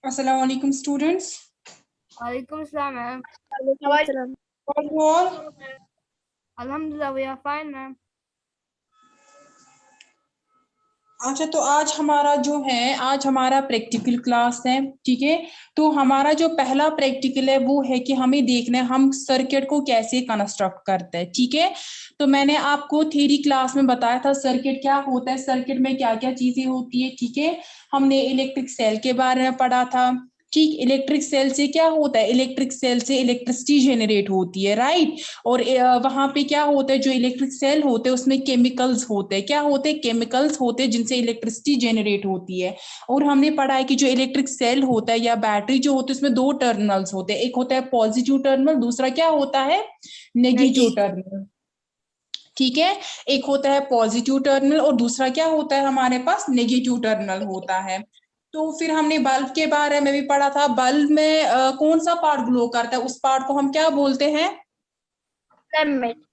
Assalamu alaikum, students. Walaikum Assalam, ma'am. How are you all? Alhamdulillah, we are fine, ma'am. अच्छा, तो आज हमारा practical class है, ठीक है। तो हमारा जो पहला प्रैक्टिकल है वो है कि हमें देखना है हम सर्किट को कैसे कंस्ट्रक्ट करते हैं, ठीक है। तो मैंने आपको थ्योरी क्लास में बताया था सर्किट क्या होता है, सर्किट में क्या क्या चीजें होती है, ठीक है। हमने इलेक्ट्रिक सेल के बारे में पढ़ा था, ठीक। इलेक्ट्रिक सेल से क्या होता है, इलेक्ट्रिक सेल से इलेक्ट्रिसिटी जनरेट होती है, राइट। और वहां पे क्या होता है, जो इलेक्ट्रिक सेल होते हैं उसमें केमिकल्स होते हैं, क्या होते हैं, केमिकल्स होते हैं जिनसे इलेक्ट्रिसिटी जनरेट होती है। और हमने पढ़ा है कि जो इलेक्ट्रिक सेल होता है या बैटरी जो होती है उसमें दो टर्मिनल्स होते हैं, एक होता है पॉजिटिव टर्मिनल, दूसरा क्या होता है, नेगेटिव टर्मिनल, ठीक है। एक होता है पॉजिटिव टर्मिनल और दूसरा क्या होता है, हमारे पास नेगेटिव टर्मिनल होता है। तो फिर हमने बल्ब के बारे में भी पढ़ा था, बल्ब में कौन सा पार्ट ग्लो करता है, उस पार्ट को हम क्या बोलते हैं, Filament.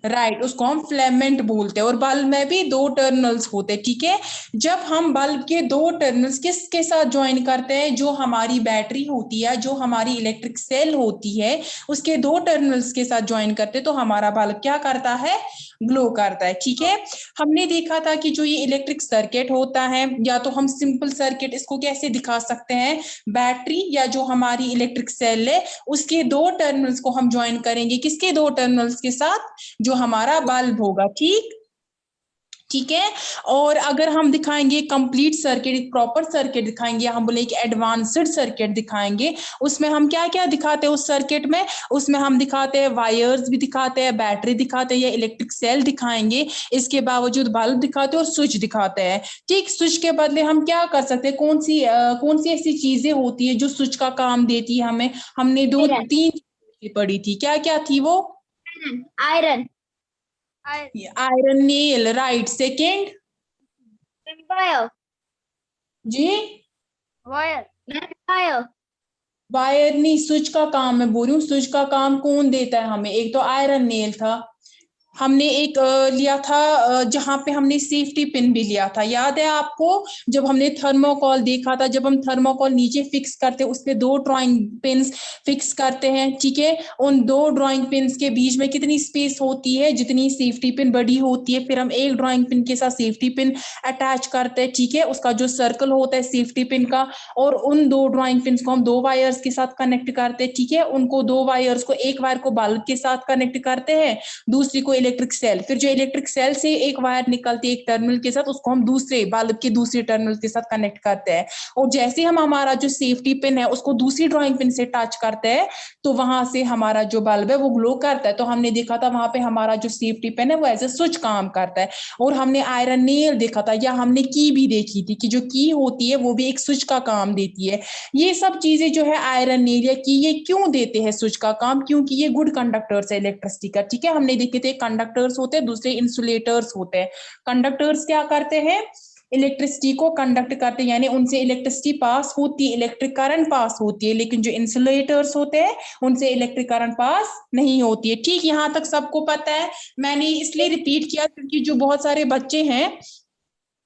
राइट, उसको हम फिलामेंट बोलते हैं। और बल्ब में भी दो टर्मिनल्स होते हैं, ठीक है। जब हम बल्ब के दो टर्मिनल्स किसके साथ ज्वाइन करते हैं, जो हमारी बैटरी होती है, जो हमारी इलेक्ट्रिक सेल होती है, उसके दो टर्मिनल्स के साथ ज्वाइन करते हैं, तो हमारा बल्ब क्या करता है, ग्लो करता है, ठीक है। हमने देखा था कि जो ये इलेक्ट्रिक सर्किट होता है, या तो हम सिंपल सर्किट इसको कैसे दिखा सकते हैं, बैटरी या जो हमारी इलेक्ट्रिक सेल है उसके दो टर्मिनल्स को हम ज्वाइन करेंगे, किसके दो टर्मिनल्स के साथ, जो हमारा बल्ब होगा, ठीक, ठीक है। और अगर हम दिखाएंगे कंप्लीट सर्किट, एक प्रॉपर सर्किट दिखाएंगे, हम बोले एक एडवांस्ड सर्किट दिखाएंगे, उसमें हम क्या क्या दिखाते हैं उस सर्किट में, उसमें हम दिखाते हैं वायर्स भी दिखाते हैं, बैटरी दिखाते हैं या इलेक्ट्रिक सेल दिखाएंगे, इसके बावजूद बल्ब दिखाते हैं और स्विच दिखाते हैं, ठीक। स्विच के बदले हम क्या कर सकते हैं, कौन सी ऐसी चीजें होती है जो स्विच का काम देती है हमें, हमने तीन चीजें पढ़ी थी, क्या क्या थी वो, Iron. Iron nail, right. Second Wire. जी, Wire. Wire. वायर नहीं, स्विच का काम मैं बोल रही हूँ, स्विच का काम कौन देता है हमें, एक तो आयरन नेल था, हमने एक लिया था जहां पे हमने सेफ्टी पिन भी लिया था, याद है आपको, जब हमने थर्मोकॉल देखा था, जब हम थर्मोकॉल नीचे फिक्स करते हैं उस पे दो ड्राइंग पिन्स फिक्स करते हैं, ठीक है। उन दो ड्राइंग पिन्स के बीच में कितनी स्पेस होती है, जितनी सेफ्टी पिन बड़ी होती है, फिर हम एक ड्राइंग पिन के साथ सेफ्टी पिन अटैच करते हैं, ठीक है, उसका जो सर्कल होता है सेफ्टी पिन का, और उन दो ड्राइंग पिन्स को हम दो वायर्स के साथ कनेक्ट करते हैं, ठीक है। उनको दो वायर्स को, एक वायर को बल्ब के साथ कनेक्ट करते हैं, दूसरी को इलेक्ट्रिक सेल, फिर जो इलेक्ट्रिक सेल से एक वायर निकलती है एक टर्मिनल के साथ, उसको हम दूसरे बल्ब के दूसरे टर्मिनल के साथ कनेक्ट करते हैं। और जैसे हम हमारा जो सेफ्टी पिन है उसको दूसरी ड्राइंग पिन से टच करते हैं, तो वहां से हमारा जो बल्ब है वो ग्लो करता है। तो हमने देखा था वहां पे हमारा जो सेफ्टी पिन है वो एज ए स्विच काम करता है। और हमने आयरन नेल देखा था, या हमने की भी देखी थी कि जो की होती है वो भी एक स्विच का काम देती है। ये सब चीजें जो है आयरन नेल या की, ये क्यों देते हैं स्विच का काम, क्योंकि ये गुड कंडक्टर्स है इलेक्ट्रिसिटी का, ठीक है। हमने देखे थे कंडक्टर्स होते हैं, दूसरे इंसुलेटर्स होते हैं। कंडक्टर्स क्या करते हैं, इलेक्ट्रिसिटी को कंडक्ट करते हैं, यानी उनसे इलेक्ट्रिसिटी पास होती है, इलेक्ट्रिक करंट पास होती है, लेकिन जो इंसुलेटर्स होते हैं उनसे इलेक्ट्रिक करंट पास नहीं होती है, ठीक। यहाँ तक सबको पता है। मैंने इसलिए रिपीट किया क्योंकि जो बहुत सारे बच्चे हैं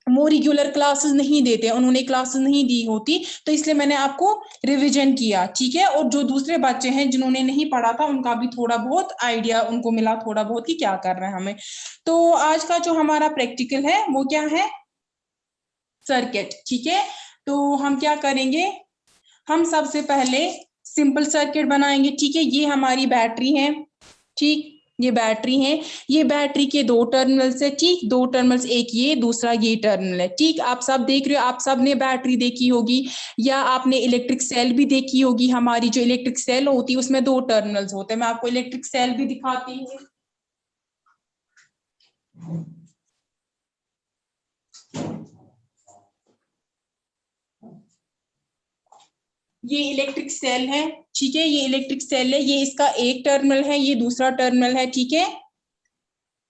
वो रेगुलर क्लासेस नहीं देते, उन्होंने क्लासेस नहीं दी होती, तो इसलिए मैंने आपको रिवीजन किया, ठीक है। और जो दूसरे बच्चे हैं जिन्होंने नहीं पढ़ा था उनका भी थोड़ा बहुत आइडिया उनको मिला, थोड़ा बहुत कि क्या कर रहे हैं हमें। तो आज का जो हमारा प्रैक्टिकल है वो क्या है, सर्किट, ठीक है। तो हम क्या करेंगे, हम सबसे पहले सिंपल सर्किट बनाएंगे, ठीक है। ये हमारी बैटरी है, ठीक, ये बैटरी है, ये बैटरी के दो टर्मिनल्स है, ठीक, दो टर्मिनल्स, एक ये दूसरा ये टर्मिनल है, ठीक। आप सब देख रहे हो, आप सब ने बैटरी देखी होगी या आपने इलेक्ट्रिक सेल भी देखी होगी। हमारी जो इलेक्ट्रिक सेल होती है उसमें दो टर्मिनल्स होते हैं, मैं आपको इलेक्ट्रिक सेल भी दिखाती हूँ। ये इलेक्ट्रिक सेल है, ठीक है, ये इलेक्ट्रिक सेल है, ये इसका एक टर्मिनल है, ये दूसरा टर्मिनल है, ठीक है,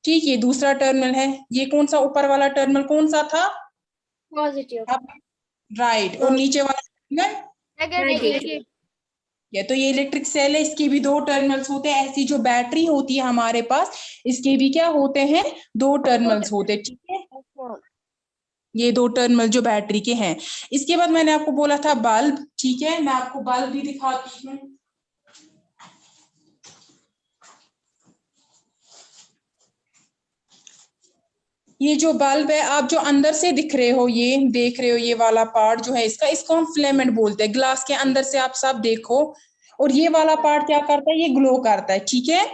ठीक, ये दूसरा टर्मिनल है। ये कौन सा ऊपर वाला टर्मिनल कौन सा था, Positive. राइट। और नीचे वाला टर्मिनल Negative. ये, तो ये इलेक्ट्रिक सेल है, इसके भी दो टर्मिनल्स होते हैं। ऐसी जो बैटरी होती है हमारे पास, इसके भी क्या होते हैं, दो टर्मिनल्स होते हैं, ठीक है। ये 2 टर्मिनल जो बैटरी के हैं। इसके बाद मैंने आपको बोला था बल्ब, ठीक है, मैं आपको बल्ब भी दिखाती हूँ। ये जो बल्ब है, आप जो अंदर से दिख रहे हो, ये देख रहे हो, ये वाला पार्ट जो है इसका, इसको हम फिलामेंट बोलते हैं। ग्लास के अंदर से आप सब देखो, और ये वाला पार्ट क्या करता है, ये ग्लो करता है, ठीक है।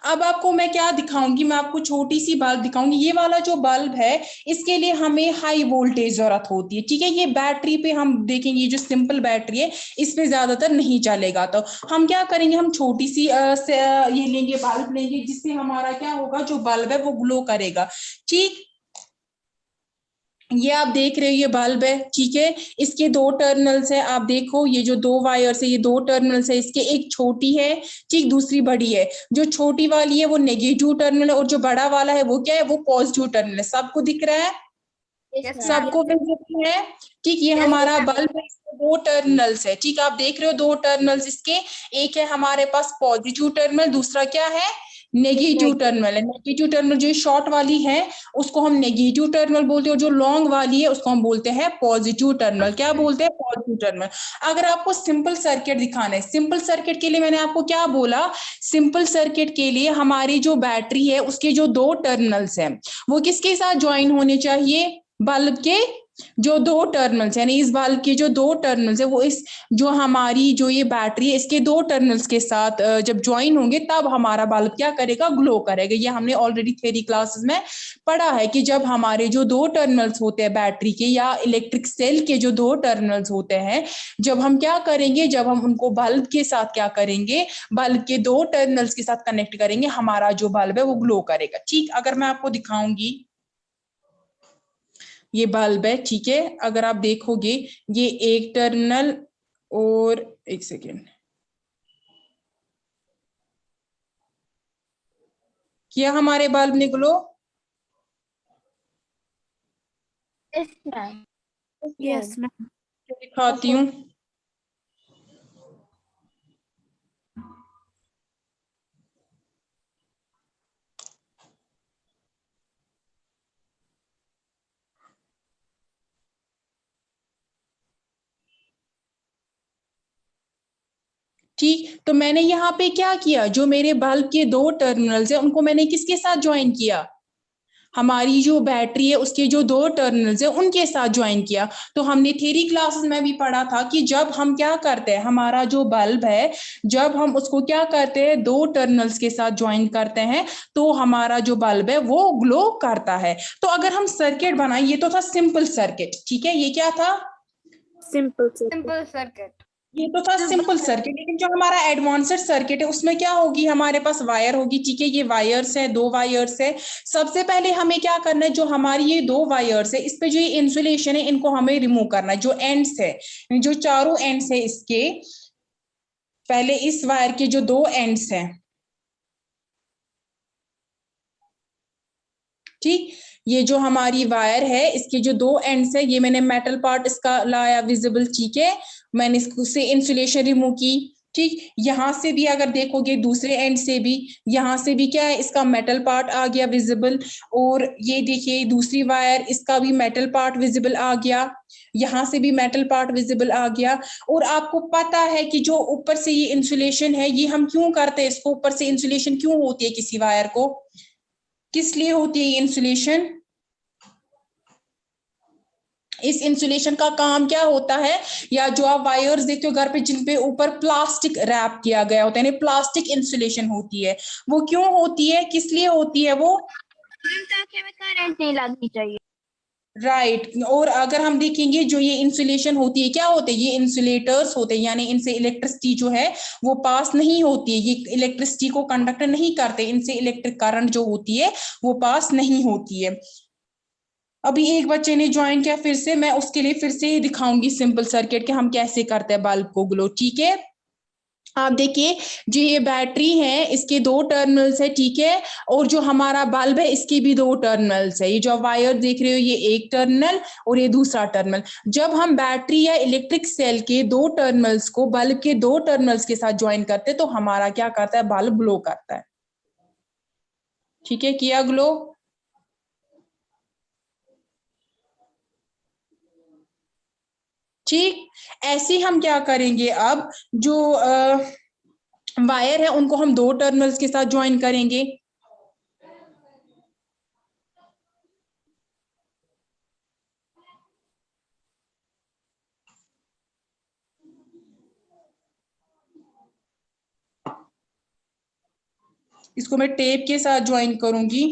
अब आपको मैं क्या दिखाऊंगी, मैं आपको छोटी सी बल्ब दिखाऊंगी। ये वाला जो बल्ब है, इसके लिए हमें हाई वोल्टेज जरूरत होती है, ठीक है। ये बैटरी पे हम देखेंगे, ये जो सिंपल बैटरी है इस पे ज्यादातर नहीं चलेगा। तो हम क्या करेंगे, हम छोटी सी ये लेंगे, बल्ब लेंगे, जिससे हमारा क्या होगा, जो बल्ब है वो ग्लो करेगा, ठीक। ये आप देख रहे हो, ये बल्ब है, ठीक है। इसके 2 टर्मिनल्स है, आप देखो, ये जो 2 वायर्स है, ये 2 टर्मिनल्स है, इसके एक छोटी है, ठीक, दूसरी बड़ी है। जो छोटी वाली है वो नेगेटिव टर्मिनल है, और जो बड़ा वाला है वो क्या है, वो पॉजिटिव टर्मिनल है। सबको दिख रहा है? Yes, ma'am. सबको विजिबल है, ठीक। ये Yes, हमारा ma'am. बल्ब है, इसके 2 टर्मिनल्स है, ठीक। आप देख रहे हो 2 टर्मिनल्स इसके, एक है हमारे पास पॉजिटिव टर्मिनल, दूसरा क्या है, नेगेटिव टर्मिनल है। नेगेटिव टर्मिनल जो शॉर्ट वाली है उसको हम नेगेटिव टर्मिनल बोलते हैं, और जो लॉन्ग वाली है उसको हम बोलते हैं पॉजिटिव टर्मिनल। क्या बोलते हैं, पॉजिटिव टर्मिनल। अगर आपको सिंपल सर्किट दिखाना है, सिंपल सर्किट के लिए मैंने आपको क्या बोला, सिंपल सर्किट के लिए हमारी जो बैटरी है उसके जो 2 टर्मिनल्स हैं वो किसके साथ ज्वाइन होने चाहिए, बल्ब के जो 2 टर्मिनल्स, यानी इस बल्ब के जो 2 टर्मिनल्स है वो इस जो हमारी जो ये बैटरी है इसके 2 टर्मिनल्स के साथ जब ज्वाइन होंगे तब हमारा बल्ब क्या करेगा, ग्लो करेगा। ये हमने ऑलरेडी थ्योरी क्लासेस में पढ़ा है कि जब हमारे जो 2 टर्मिनल्स होते हैं बैटरी के या इलेक्ट्रिक सेल के जो 2 टर्मिनल्स होते हैं, जब हम क्या करेंगे, जब हम उनको बल्ब के साथ क्या करेंगे, बल्ब के 2 टर्मिनल्स के साथ कनेक्ट करेंगे, हमारा जो बल्ब है वो ग्लो करेगा, ठीक। अगर मैं आपको दिखाऊंगी, ये बल्ब है, ठीक है। अगर आप देखोगे, ये एक टर्मिनल, और एक सेकेंड, क्या हमारे बल्ब ने glow? Yes, ma'am. Yes, ma'am. दिखाती हूँ। ठीक, तो मैंने यहाँ पे क्या किया, जो मेरे बल्ब के 2 टर्मिनल्स है उनको मैंने किसके साथ ज्वाइन किया, हमारी जो बैटरी है उसके जो 2 टर्मिनल्स है उनके साथ ज्वाइन किया। तो हमने थ्योरी क्लासेस में भी पढ़ा था कि जब हम क्या करते हैं, हमारा जो बल्ब है जब हम उसको क्या करते हैं, 2 टर्मिनल्स के साथ ज्वाइन करते हैं तो हमारा जो बल्ब है वो ग्लो करता है। तो अगर हम सर्किट बनाए, ये तो था सिंपल सर्किट, ठीक है। ये क्या था, Simple circuit. Simple circuit. ये तो था सिंपल सर्किट। लेकिन जो हमारा एडवांस्ड सर्किट है उसमें क्या होगी, हमारे पास वायर होगी, ठीक है। ये वायर्स है, 2 वायर्स है। सबसे पहले हमें क्या करना है, जो हमारी ये 2 वायर्स है इस पे जो ये इंसुलेशन है इनको हमें रिमूव करना है। जो एंड्स है, जो चारों एंड्स है इसके, पहले इस वायर के जो 2 एंड्स हैं, ठीक। ये जो हमारी वायर है इसके जो 2 एंड्स है, ये मैंने मेटल पार्ट इसका लाया विजिबल, ठीक है। मैंने इसको से इंसुलेशन रिमूव की, ठीक। यहां से भी अगर देखोगे दूसरे एंड से भी, यहां से भी क्या है, इसका मेटल पार्ट आ गया विजिबल। और ये देखिए दूसरी वायर, इसका भी मेटल पार्ट विजिबल आ गया, यहां से भी मेटल पार्ट विजिबल आ गया। और आपको पता है कि जो ऊपर से ये इंसुलेशन है, ये हम क्यों करते हैं, इसको ऊपर से इंसुलेशन क्यों होती है किसी वायर को, किस लिए होती है ये इंसुलेशन? इस इंसुलेशन का काम क्या होता है, या जो आप वायर्स देखते हो घर पे जिन पे ऊपर प्लास्टिक रैप किया गया होता है, यानी प्लास्टिक इंसुलेशन होती है, वो क्यों होती है, किस लिए होती है वो? ताकि हमें करंट नहीं लगनी चाहिए। राइट। और अगर हम देखेंगे जो ये इंसुलेशन होती है, क्या होते हैं, ये इंसुलेटर्स होते हैं, यानी इनसे इलेक्ट्रिसिटी जो है वो पास नहीं होती है, ये इलेक्ट्रिसिटी को कंडक्ट नहीं करते, इनसे इलेक्ट्रिक करंट जो होती है वो पास नहीं होती है। अभी एक बच्चे ने ज्वाइन किया फिर से, मैं उसके लिए फिर से ही दिखाऊंगी सिंपल सर्किट कि हम कैसे करते हैं बल्ब को ग्लो, ठीक है। आप देखिए, जो ये बैटरी है इसके 2 टर्मिनल्स है, ठीक है। और जो हमारा बल्ब है इसके भी 2 टर्मिनल्स है। ये जो वायर देख रहे हो ये एक टर्मिनल और ये दूसरा टर्मिनल। जब हम बैटरी या इलेक्ट्रिक सेल के 2 टर्मिनल्स को बल्ब के 2 टर्मिनल्स के साथ ज्वाइन करते हैं तो हमारा क्या करता है, बल्ब ग्लो करता है, ठीक है। किया ग्लो? ठीक, ऐसे हम क्या करेंगे, अब जो वायर है उनको हम 2 टर्मिनल्स के साथ ज्वाइन करेंगे। इसको मैं टेप के साथ ज्वाइन करूंगी।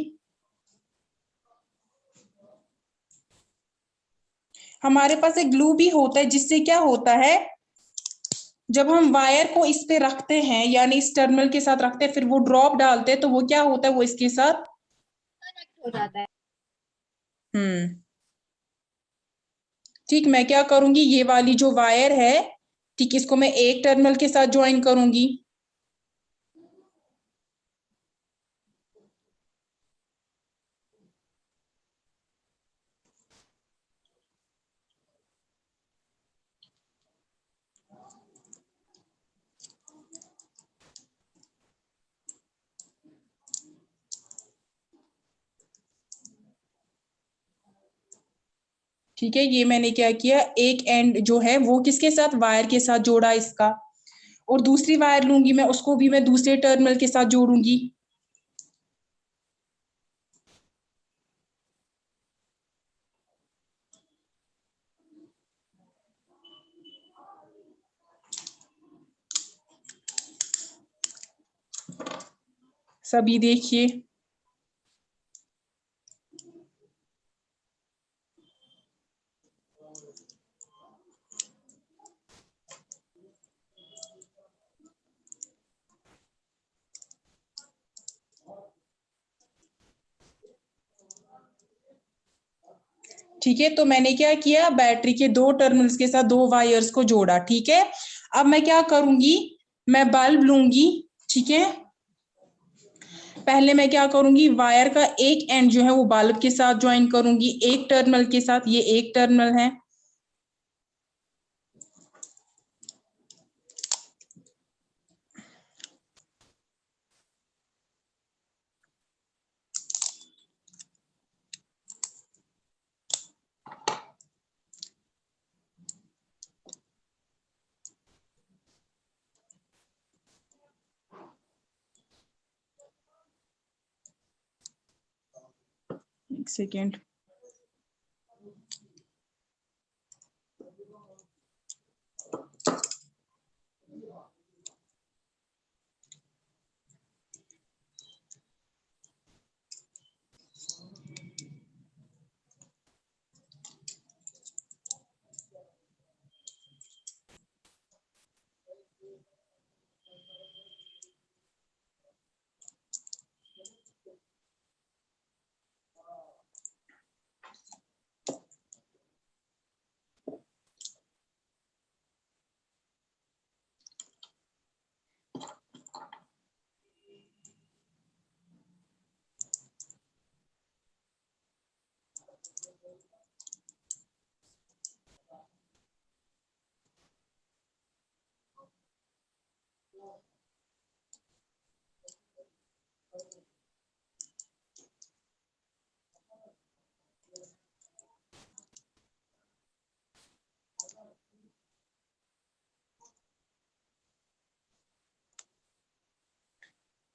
हमारे पास एक ग्लू भी होता है, जिससे क्या होता है, जब हम वायर को इस पे रखते हैं, यानी इस टर्मिनल के साथ रखते हैं, फिर वो ड्रॉप डालते हैं, तो वो क्या होता है, वो इसके साथ कनेक्ट हो जाता है। ठीक, मैं क्या करूंगी, ये वाली जो वायर है, ठीक, इसको मैं एक टर्मिनल के साथ ज्वाइन करूंगी। ठीक है, ये मैंने क्या किया, एक एंड जो है वो किसके साथ, वायर के साथ जोड़ा इसका, और दूसरी वायर लूंगी मैं, उसको भी मैं दूसरे टर्मिनल के साथ जोड़ूंगी। सभी देखिए, ठीक है, तो मैंने क्या किया, बैटरी के 2 टर्मिनल्स के साथ 2 वायर्स को जोड़ा। ठीक है, अब मैं क्या करूंगी, मैं बल्ब लूंगी। ठीक है, पहले मैं क्या करूंगी, वायर का एक एंड जो है वो बल्ब के साथ ज्वाइन करूंगी, एक टर्मिनल के साथ, ये एक टर्मिनल है। एक सेकेंड,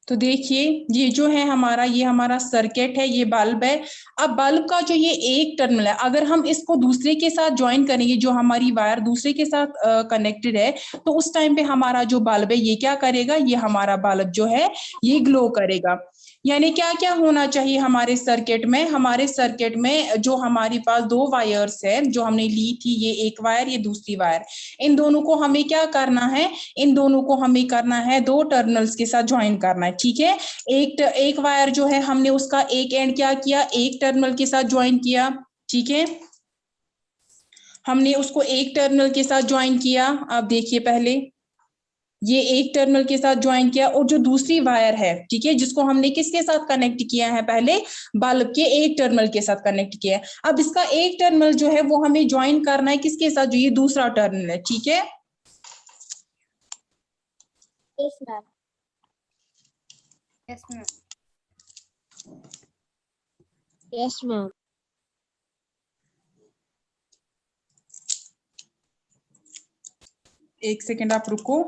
तो देखिए, ये जो है हमारा, ये हमारा सर्किट है, ये बल्ब है। अब बल्ब का जो ये एक टर्मिनल है, अगर हम इसको दूसरे के साथ ज्वाइन करेंगे, जो हमारी वायर दूसरे के साथ कनेक्टेड है, तो उस टाइम पे हमारा जो बल्ब है ये क्या करेगा, ये हमारा बल्ब जो है ये ग्लो करेगा। यानी क्या क्या होना चाहिए हमारे सर्किट में, हमारे सर्किट में जो हमारे पास 2 वायर्स है जो हमने ली थी, ये एक वायर, ये दूसरी वायर, इन दोनों को हमें क्या करना है, इन दोनों को हमें करना है 2 टर्मिनल्स के साथ ज्वाइन करना है। ठीक है, एक वायर जो है हमने उसका एक एंड क्या किया, एक टर्मिनल के साथ ज्वाइन किया। ठीक है, हमने उसको एक टर्मिनल के साथ ज्वाइन किया। आप देखिए, पहले ये एक टर्मिनल के साथ ज्वाइन किया, और जो दूसरी वायर है, ठीक है, जिसको हमने किसके साथ कनेक्ट किया है, पहले बल्ब के एक टर्मिनल के साथ कनेक्ट किया है। अब इसका एक टर्मिनल जो है वो हमें ज्वाइन करना है किसके साथ, जो ये दूसरा टर्मिनल है। ठीक है, yes ma'am. Yes ma'am. Yes, ma'am. एक सेकेंड आप रुको।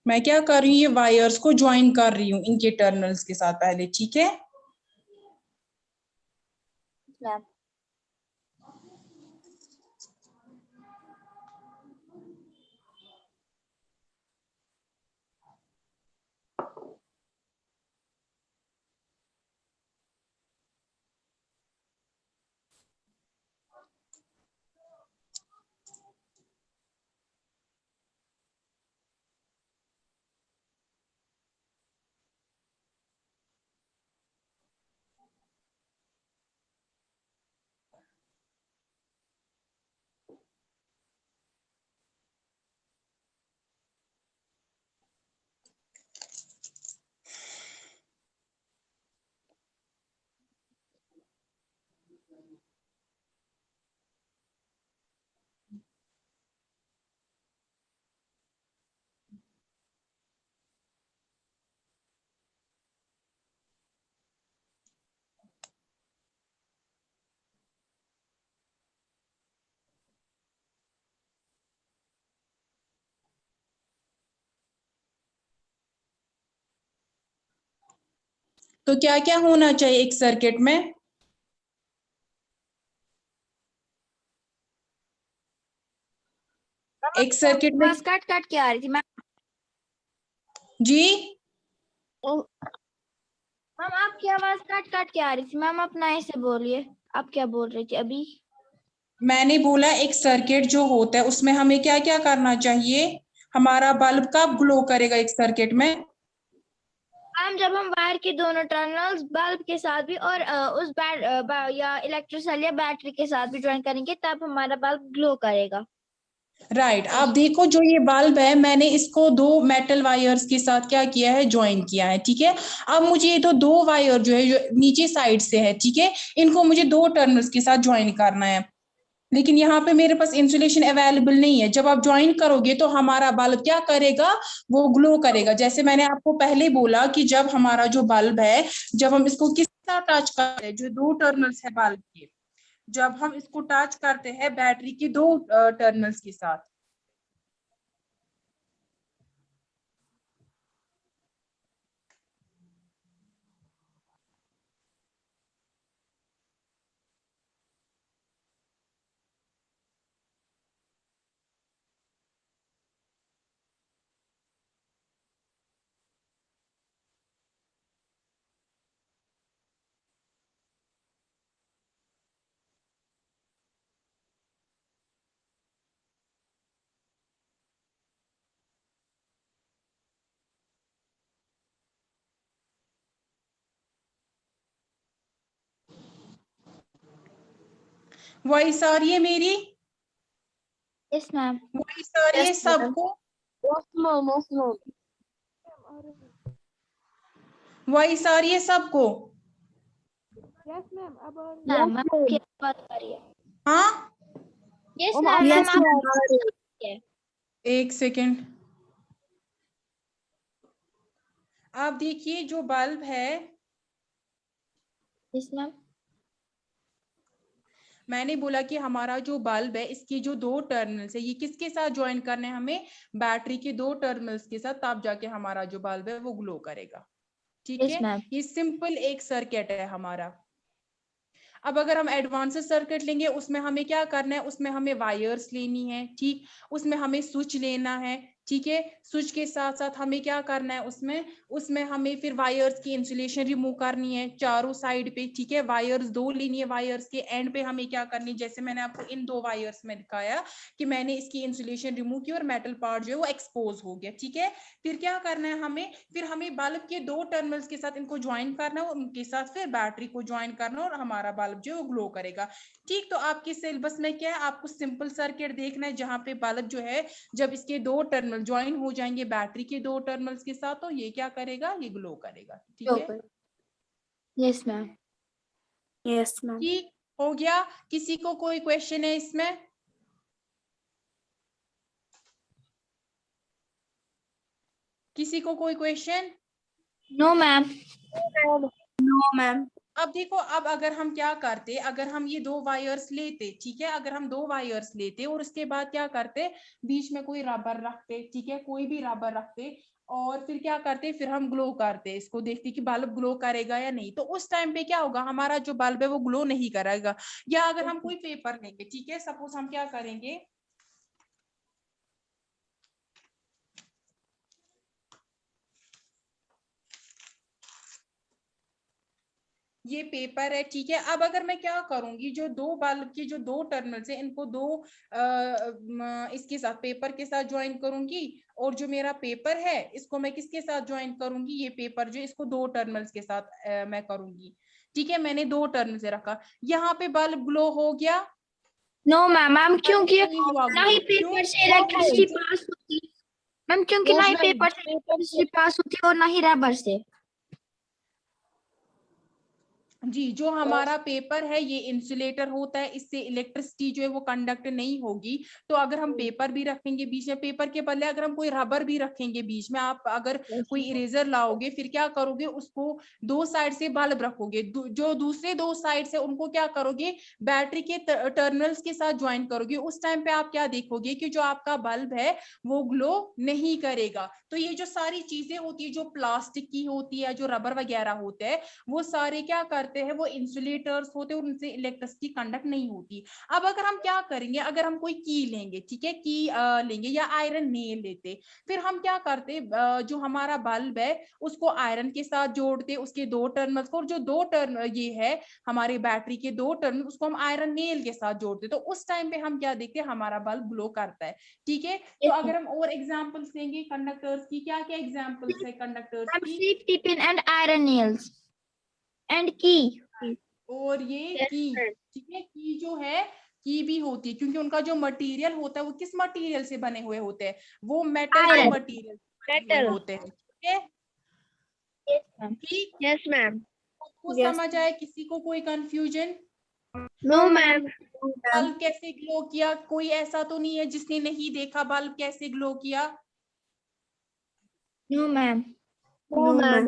मैं क्या कर रही हूँ, ये वायर्स को ज्वाइन कर रही हूँ इनके टर्मिनल्स के साथ पहले, ठीक है। मैम तो क्या क्या होना चाहिए एक सर्किट में? एक सर्किट में आवाज कट कट के आ रही थी मैम। जी मैम आपकी आवाज कट कट के आ रही थी मैम, आप नए से बोलिए, आप क्या बोल रही थी अभी? मैंने बोला एक सर्किट जो होता है उसमें हमें क्या क्या करना चाहिए, हमारा बल्ब कब ग्लो करेगा एक सर्किट में? मैम जब हम वायर के दोनों टर्मिनल्स बल्ब के साथ भी और उस या इलेक्ट्रिक सेल या बैटरी के साथ भी ज्वाइन करेंगे तब हमारा बल्ब ग्लो करेगा। राइट आप देखो जो ये बल्ब है मैंने इसको दो मेटल वायर्स के साथ क्या किया है, ज्वाइन किया है, ठीक है। अब मुझे ये तो दो वायर जो है जो नीचे साइड से है, ठीक है, इनको मुझे दो टर्मिनल्स के साथ ज्वाइन करना है, लेकिन यहाँ पे मेरे पास इंसुलेशन अवेलेबल नहीं है। जब आप ज्वाइन करोगे तो हमारा बल्ब क्या करेगा, वो ग्लो करेगा। जैसे मैंने आपको पहले बोला कि जब हमारा जो बल्ब है, जब हम इसको किस साथ टच करते हैं, जो दो टर्मिनल्स है बल्ब के, जब हम इसको टच करते हैं बैटरी की दो टर्मिनल्स के साथ, वॉइस आ रही है मेरी? Yes ma'am. वॉइस आ रही है सबको? वॉइस आ रही है सबको? मैम आपकी आवाज आ रही है। हाँ यस मैम, Yes, आप ma'am. एक सेकेंड। आप देखिए जो बल्ब है, यस मैम। मैंने बोला कि हमारा जो बल्ब है इसकी जो दो टर्मिनल्स है ये किसके साथ ज्वाइन करने हैं हमें, बैटरी के दो टर्मिनल्स के साथ, तब जाके हमारा जो बल्ब है वो ग्लो करेगा, ठीक यस है। मैम। ये सिंपल एक सर्किट है हमारा। अब अगर हम एडवांस सर्किट लेंगे उसमें हमें क्या करना है, उसमें हमें वायर्स लेनी है, ठीक, उसमें हमें स्विच लेना है, ठीक है। स्विच के साथ साथ हमें क्या करना है, उसमें हमें फिर वायर्स की इंसुलेशन रिमूव करनी है चारों साइड पे, ठीक है। वायर्स दो लेनी है, वायर्स के एंड पे हमें क्या करनी है, जैसे मैंने आपको इन दो वायर्स में दिखाया कि मैंने इसकी इंसुलेशन रिमूव की और मेटल पार्ट जो है वो एक्सपोज हो गया, ठीक है। फिर क्या करना है हमें, फिर हमें बल्ब के दो टर्मिनल्स के साथ इनको ज्वाइन करना है और उनके साथ फिर बैटरी को ज्वाइन करना है और हमारा बल्ब जो है वो ग्लो करेगा, ठीक। तो आपके सिलेबस में क्या है, आपको सिंपल सर्किट देखना है जहां पे बल्ब जो है जब इसके दो टर्मिनल ज्वाइन हो जाएंगे बैटरी के दो टर्मिनल्स के साथ तो ये क्या करेगा, ये ग्लो करेगा, ठीक है। Yes ma'am. Yes, ma'am. ठीक हो गया। किसी को कोई क्वेश्चन है इसमें? किसी को कोई question? No ma'am. No, ma'am. अब देखो, अब अगर हम क्या करते, अगर हम ये दो वायर्स लेते, ठीक है, अगर हम दो वायर्स लेते और उसके बाद क्या करते, बीच में कोई रबर रखते, ठीक है, कोई भी रबर रखते और फिर क्या करते, फिर हम ग्लो करते, इसको देखते कि बल्ब ग्लो करेगा या नहीं, तो उस टाइम पे क्या होगा, हमारा जो बल्ब है वो ग्लो नहीं करेगा। या अगर हम कोई पेपर लेंगे, ठीक है, सपोज हम क्या करेंगे, ये पेपर है, ठीक है। अब अगर मैं क्या करूंगी, जो दो बल्ब की जो दो टर्मिनल्स है इनको दो इसके साथ पेपर के साथ ज्वाइन करूंगी और जो मेरा पेपर है इसको मैं किसके साथ ज्वाइन करूंगी, ये पेपर जो इसको दो टर्मिनल्स के साथ मैं करूंगी, ठीक है। मैंने दो टर्मिनल से रखा, यहाँ पे बल्ब ग्लो हो गया? No ma'am. मैम क्योंकि नहीं हुआ ना ही ग्लो, क्यों? पेपर से इलेक्ट्रिसिटी पास होती, मैम क्योंकि ना ही पेपर से इलेक्ट्रिसिटी पास होती है और ना ही रबर से। जी, जो हमारा पेपर है ये इंसुलेटर होता है, इससे इलेक्ट्रिसिटी जो है वो कंडक्ट नहीं होगी। तो अगर हम पेपर भी रखेंगे बीच में, पेपर के बदले अगर हम कोई रबर भी रखेंगे बीच में, आप अगर कोई इरेजर लाओगे फिर क्या करोगे, उसको दो साइड से बल्ब रखोगे, जो दूसरे दो साइड से उनको क्या करोगे, बैटरी के टर्मिनल्स के साथ ज्वाइन करोगे, उस टाइम पे आप क्या देखोगे कि जो आपका बल्ब है वो ग्लो नहीं करेगा। तो ये जो सारी चीजें होती है, जो प्लास्टिक की होती है, जो रबर वगैरह होते हैं, वो सारे क्या करते हैं, वो इंसुलेटर्स होते हैं और उनसे इलेक्ट्रिसिटी कंडक्ट नहीं होती। अब अगर हम क्या करेंगे, अगर हम कोई की लेंगे, ठीक है, की लेंगे या आयरन नेल लेते, फिर हम क्या करते, जो हमारा बल्ब है उसको आयरन के साथ जोड़ते, उसके दो टर्मिनल्स को, और जो दो टर्मिनल ये है हमारे बैटरी के दो टर्मिनल उसको हम आयरन नेल के साथ जोड़ते, तो उस टाइम पे हम क्या देखते हैं, हमारा बल्ब ग्लो करता है, ठीक है। तो अगर हम और एग्जांपल्स लेंगे कंडक्टर्स की, क्या क्या एग्जांपल्स है कंडक्टर्स की? Safety pin and iron nails and की। और ये की, ठीक है, की जो है की भी होती है क्योंकि उनका जो मटेरियल होता है वो किस मटेरियल से बने हुए होते हैं, वो मेटल के मटेरियल से बने हुए होते हैं, ठीक है। ठीक, यस मैम। सबको समझ आए? किसी को कोई कंफ्यूजन? No ma'am. बल्ब कैसे ग्लो किया, कोई ऐसा तो नहीं है जिसने नहीं देखा बल्ब कैसे ग्लो किया? No ma'am. No, ma'am.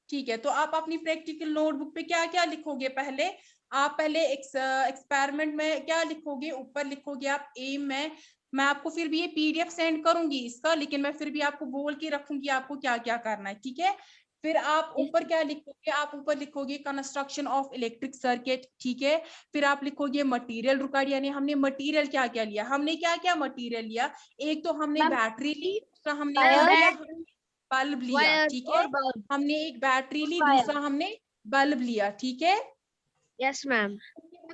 ठीक है, तो आप अपनी प्रैक्टिकल नोटबुक पे क्या क्या लिखोगे, पहले आप पहले एक्सपेरिमेंट में क्या लिखोगे, ऊपर लिखोगे आप एम में, मैं आपको फिर भी ये पीडीएफ सेंड करूंगी इसका, लेकिन मैं फिर भी आपको बोल के रखूंगी आपको क्या क्या करना है, ठीक है। फिर आप ऊपर क्या लिखोगे, आप ऊपर लिखोगे कंस्ट्रक्शन ऑफ इलेक्ट्रिक सर्किट, ठीक है। फिर आप लिखोगे मटेरियल रिक्वायर्ड, यानी हमने मटेरियल क्या क्या लिया, हमने क्या क्या मटेरियल लिया, एक तो हमने बैटरी ली, दूसरा हमने क्या लिया, बल्ब लिया, ठीक है। हमने एक बैटरी ली, दूसरा हमने बल्ब लिया, ठीक है। Yes ma'am.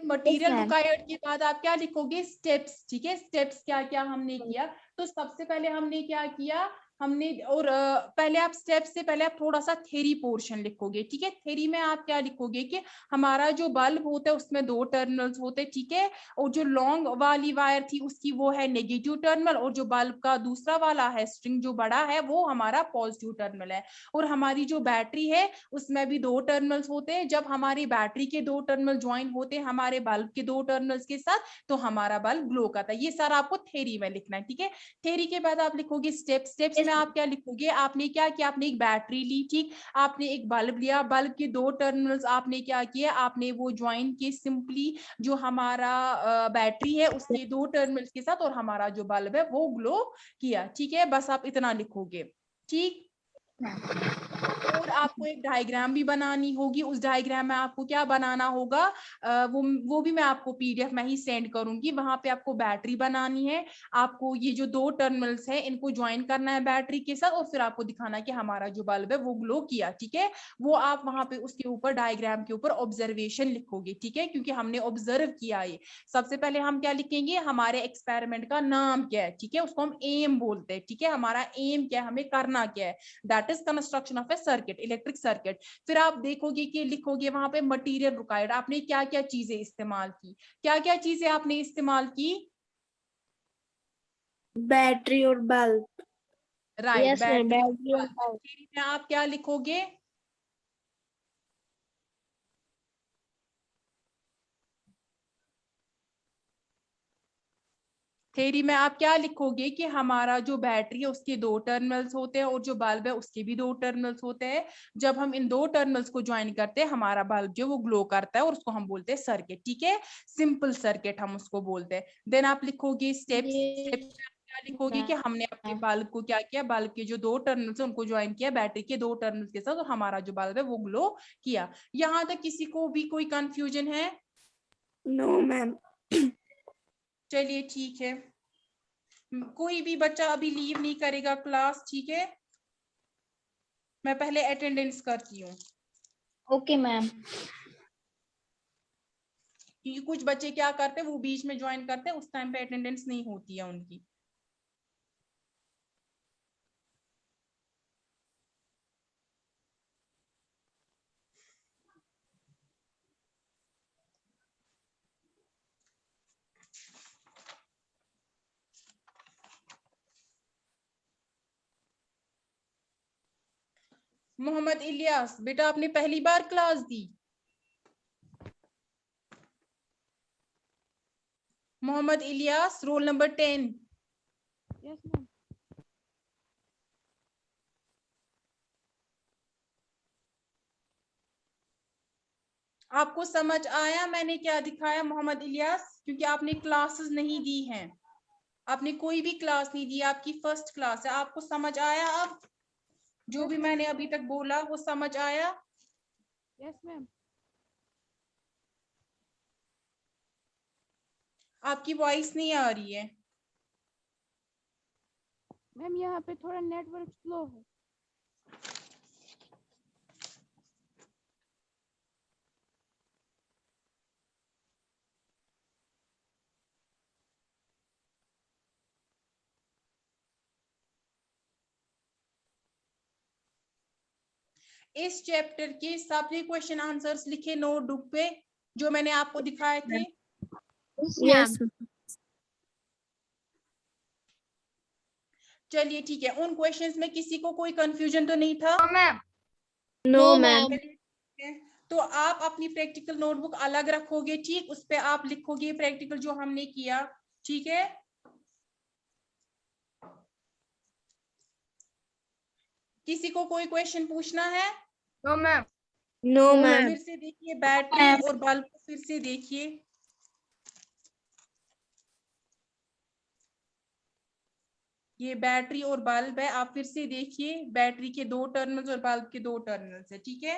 मटेरियल रिक्वायर्ड के बाद आप क्या लिखोगे, स्टेप्स, ठीक है। स्टेप्स क्या क्या हमने किया, तो सबसे पहले हमने क्या किया, हमने और पहले आप स्टेप्स से पहले आप थोड़ा सा थ्योरी पोर्शन लिखोगे, ठीक है। थ्योरी में आप क्या लिखोगे कि हमारा जो बल्ब होता है उसमें दो टर्मिनल्स होते हैं, ठीक है, और जो लॉन्ग वाली वायर थी उसकी वो है नेगेटिव टर्मिनल, और जो बल्ब का दूसरा वाला है स्ट्रिंग जो बड़ा है वो हमारा पॉजिटिव टर्मिनल है। और हमारी जो बैटरी है उसमें भी दो टर्मिनल्स होते हैं, जब हमारी बैटरी के दो टर्मिनल ज्वाइन होते हैं हमारे बल्ब के दो टर्मिनल्स के साथ तो हमारा बल्ब ग्लो करता है। ये सारा आपको थ्योरी में लिखना है, ठीक है। थ्योरी के बाद आप लिखोगे स्टेप्स, स्टेप्स में आप क्या लिखोगे, आपने क्या किया, आपने एक बैटरी ली, ठीक, आपने एक बल्ब लिया, बल्ब के दो टर्मिनल्स आपने क्या किया, आपने वो ज्वाइन किए सिंपली, जो हमारा बैटरी है उसके दो टर्मिनल्स के साथ, और हमारा जो बल्ब है वो ग्लो किया, ठीक है। बस आप इतना लिखोगे, ठीक। और आपको एक डायग्राम भी बनानी होगी। उस डायग्राम में आपको क्या बनाना होगा, वो भी मैं आपको PDF में ही सेंड करूंगी। वहां पे आपको बैटरी बनानी है, आपको ये जो 2 टर्मिनल्स है इनको ज्वाइन करना है बैटरी के साथ, और फिर आपको दिखाना है कि हमारा जो बल्ब है वो ग्लो किया। ठीक है, वो आप वहां पे उसके ऊपर डायग्राम के ऊपर ऑब्जर्वेशन लिखोगे। ठीक है, क्योंकि हमने ऑब्जर्व किया है। सबसे पहले हम क्या लिखेंगे, हमारे एक्सपेरिमेंट का नाम क्या है। ठीक है, उसको हम एम बोलते हैं। ठीक है, हमारा एम क्या है, हमें करना क्या है, that is construction of A circuit, electric circuit. फिर आप देखोगे कि लिखोगे वहां पे मटेरियल रिक्वायर्ड, आपने क्या क्या चीजें इस्तेमाल की, क्या क्या चीजें आपने इस्तेमाल की। बैटरी और bulb. Right, yes ma'am, battery battery और बल्ब। में आप क्या लिखोगे, थ्योरी में आप क्या लिखोगे कि हमारा जो बैटरी है उसके 2 टर्मिनल्स होते हैं और जो बल्ब है उसके भी 2 टर्मिनल्स होते हैं। जब हम इन 2 टर्मिनल्स को ज्वाइन करते हैं हमारा बल्ब जो वो ग्लो करता है और उसको हम बोलते हैं सर्किट। ठीक है, सिंपल सर्किट हम उसको बोलते हैं। देन आप लिखोगे स्टेप्स। क्या लिखोगे कि हमने अपने बल्ब को क्या किया, बल्ब के जो 2 टर्मिनल्स है उनको ज्वाइन किया बैटरी के 2 टर्मिनल्स के साथ, और हमारा जो बल्ब है वो ग्लो किया। यहाँ तक किसी को भी कोई कंफ्यूजन है? No ma'am. चलिए ठीक है, कोई भी बच्चा अभी लीव नहीं करेगा क्लास। ठीक है, मैं पहले अटेंडेंस करती हूँ, ओके मैम। क्योंकि कुछ बच्चे क्या करते हैं वो बीच में ज्वाइन करते हैं, उस टाइम पे अटेंडेंस नहीं होती है उनकी। मोहम्मद इलियास, बेटा आपने पहली बार क्लास दी? Mohammad Ilyas, roll number 10। Yes ma'am. आपको समझ आया मैंने क्या दिखाया मोहम्मद इलियास? क्योंकि आपने क्लासेस नहीं दी हैं, आपने कोई भी क्लास नहीं दी, आपकी फर्स्ट क्लास है। आपको समझ आया अब जो भी मैंने अभी तक बोला वो समझ आया? Yes ma'am. आपकी वॉइस नहीं आ रही है। मैम यहाँ पे थोड़ा नेटवर्क स्लो है। इस चैप्टर के सभी क्वेश्चन आंसर्स लिखे नोटबुक पे जो मैंने आपको दिखाए थे। यस चलिए ठीक है, उन क्वेश्चंस में किसी को कोई कंफ्यूजन तो नहीं था? No ma'am. तो आप अपनी प्रैक्टिकल नोटबुक अलग रखोगे। ठीक, उस पे आप लिखोगे प्रैक्टिकल जो हमने किया। ठीक है, किसी को कोई क्वेश्चन पूछना है? No ma'am. No ma'am. फिर से देखिए बैटरी और बल्ब को फिर से देखिए। ये बैटरी और बल्ब है, आप फिर से देखिए, बैटरी के 2 टर्मिनल्स और बल्ब के 2 टर्मिनल्स है। ठीक है,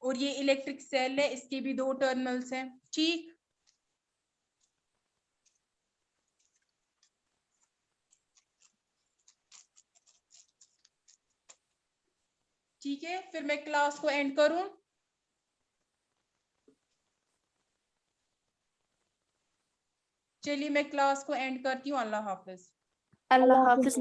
और ये इलेक्ट्रिक सेल है, इसके भी 2 टर्मिनल्स हैं। ठीक, ठीक है, फिर मैं क्लास को एंड करूं? चलिए मैं क्लास को एंड करती हूँ। अल्लाह हाफिज। अल्लाह हाफिज।